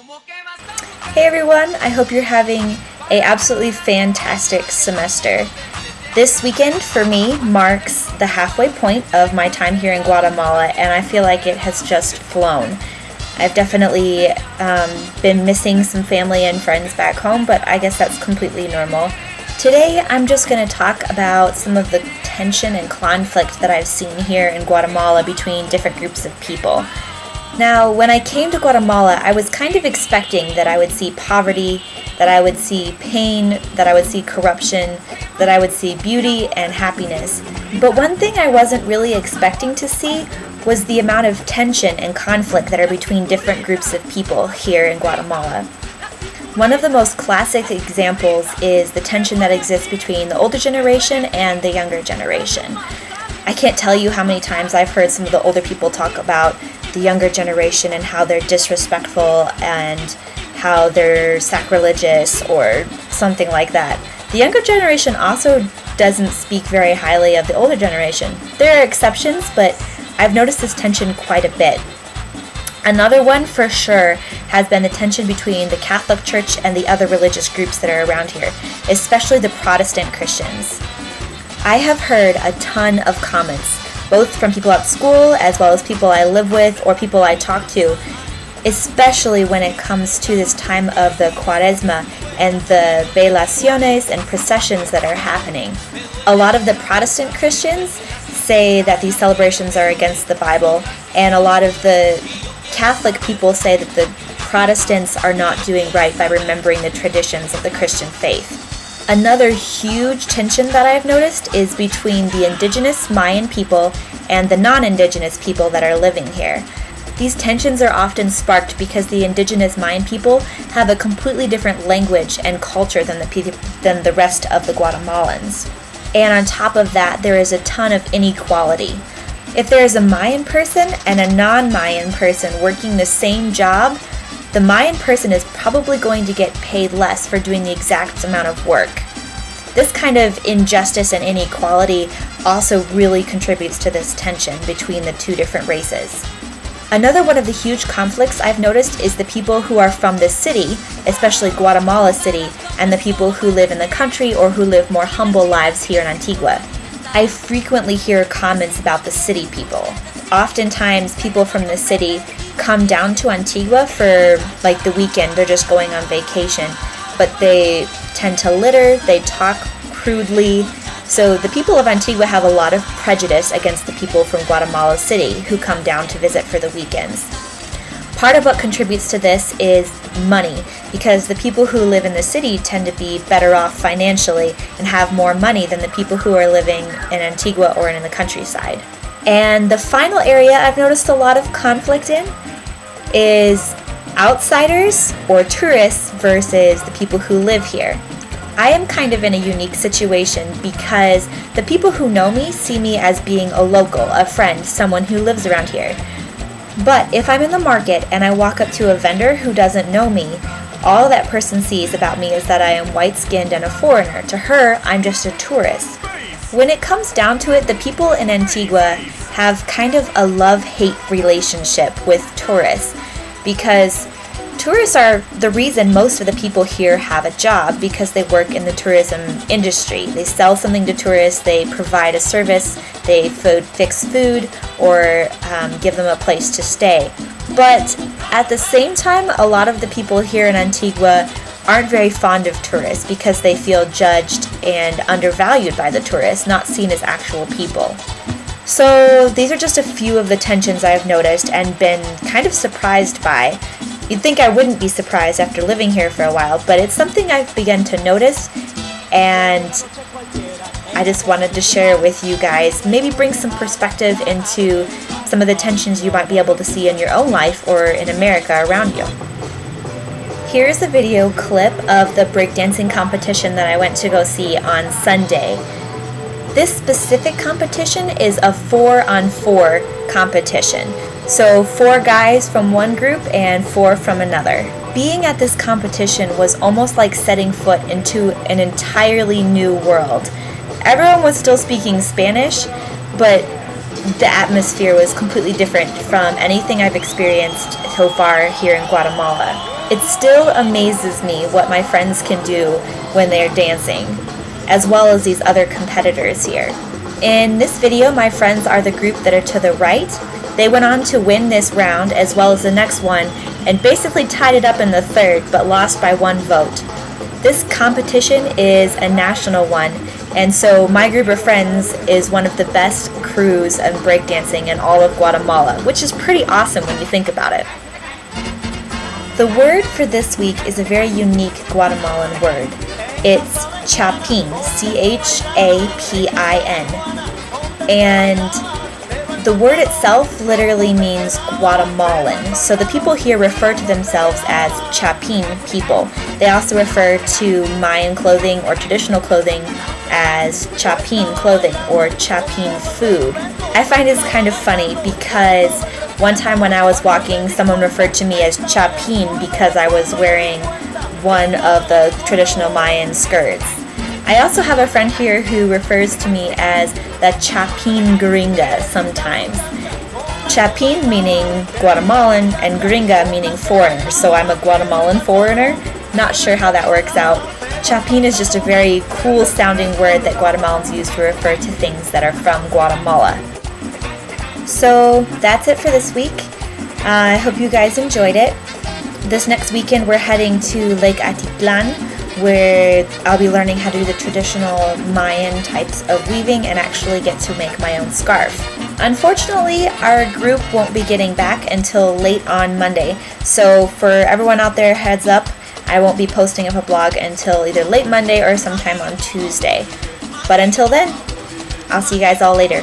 Hey everyone, I hope you're having a absolutely fantastic semester. This weekend for me marks the halfway point of my time here in Guatemala, and I feel like it has just flown. I've definitely been missing some family and friends back home, but I guess that's completely normal. Today I'm just going to talk about some of the tension and conflict that I've seen here in Guatemala between different groups of people. Now, when I came to Guatemala, I was kind of expecting that I would see poverty, that I would see pain, that I would see corruption, that I would see beauty and happiness. But one thing I wasn't really expecting to see was the amount of tension and conflict that are between different groups of people here in Guatemala. One of the most classic examples is the tension that exists between the older generation and the younger generation. I can't tell you how many times I've heard some of the older people talk about the younger generation and how they're disrespectful and how they're sacrilegious or something like that. The younger generation also doesn't speak very highly of the older generation. There are exceptions, but I've noticed this tension quite a bit. Another one for sure has been the tension between the Catholic Church and the other religious groups that are around here, especially the Protestant Christians. I have heard a ton of comments, both from people at school as well as people I live with or people I talk to, especially when it comes to this time of the Cuaresma and the velaciones and processions that are happening. A lot of the Protestant Christians say that these celebrations are against the Bible, and a lot of the Catholic people say that the Protestants are not doing right by remembering the traditions of the Christian faith. Another huge tension that I've noticed is between the indigenous Mayan people and the non-indigenous people that are living here. These tensions are often sparked because the indigenous Mayan people have a completely different language and culture than the rest of the Guatemalans. And on top of that, there is a ton of inequality. If there is a Mayan person and a non-Mayan person working the same job, the Mayan person is probably going to get paid less for doing the exact amount of work. This kind of injustice and inequality also really contributes to this tension between the two different races. Another one of the huge conflicts I've noticed is the people who are from the city, especially Guatemala City, and the people who live in the country or who live more humble lives here in Antigua. I frequently hear comments about the city people. Oftentimes, people from the city come down to Antigua for like the weekend. They're just going on vacation, but they tend to litter, they talk crudely. So the people of Antigua have a lot of prejudice against the people from Guatemala City who come down to visit for the weekends. Part of what contributes to this is money, because the people who live in the city tend to be better off financially and have more money than the people who are living in Antigua or in the countryside. And the final area I've noticed a lot of conflict in is outsiders or tourists versus the people who live here. I am kind of in a unique situation because the people who know me see me as being a local, a friend, someone who lives around here. But if I'm in the market and I walk up to a vendor who doesn't know me, all that person sees about me is that I am white-skinned and a foreigner. To her, I'm just a tourist. When it comes down to it, the people in Antigua have kind of a love-hate relationship with tourists, because tourists are the reason most of the people here have a job, because they work in the tourism industry. They sell something to tourists, they provide a service, they fix food, or give them a place to stay. But at the same time, a lot of the people here in Antigua aren't very fond of tourists because they feel judged and undervalued by the tourists, not seen as actual people. So these are just a few of the tensions I've noticed and been kind of surprised by. You'd think I wouldn't be surprised after living here for a while, but it's something I've begun to notice, and I just wanted to share it with you guys. Maybe bring some perspective into some of the tensions you might be able to see in your own life or in America around you. Here's a video clip of the breakdancing competition that I went to go see on Sunday. This specific competition is a 4-on-4 competition. So 4 guys from one group and 4 from another. Being at this competition was almost like setting foot into an entirely new world. Everyone was still speaking Spanish, but the atmosphere was completely different from anything I've experienced so far here in Guatemala. It still amazes me what my friends can do when they're dancing, as well as these other competitors here. In this video, my friends are the group that are to the right. They went on to win this round as well as the next one and basically tied it up in the third but lost by 1 vote. This competition is a national one, and so my group of friends is one of the best crews of breakdancing in all of Guatemala, which is pretty awesome when you think about it. The word for this week is a very unique Guatemalan word. It's chapin, C-H-A-P-I-N. And the word itself literally means Guatemalan. So the people here refer to themselves as chapin people. They also refer to Mayan clothing or traditional clothing as chapin clothing or chapin food. I find it's kind of funny because one time when I was walking, someone referred to me as chapin because I was wearing one of the traditional Mayan skirts. I also have a friend here who refers to me as the chapin gringa sometimes. Chapin meaning Guatemalan and gringa meaning foreigner, so I'm a Guatemalan foreigner. Not sure how that works out. Chapin is just a very cool sounding word that Guatemalans use to refer to things that are from Guatemala. So that's it for this week. I hope you guys enjoyed it. This next weekend we're heading to Lake Atitlan, where I'll be learning how to do the traditional Mayan types of weaving and actually get to make my own scarf. Unfortunately, our group won't be getting back until late on Monday, so for everyone out there, heads up, I won't be posting up a blog until either late Monday or sometime on Tuesday. But until then, I'll see you guys all later.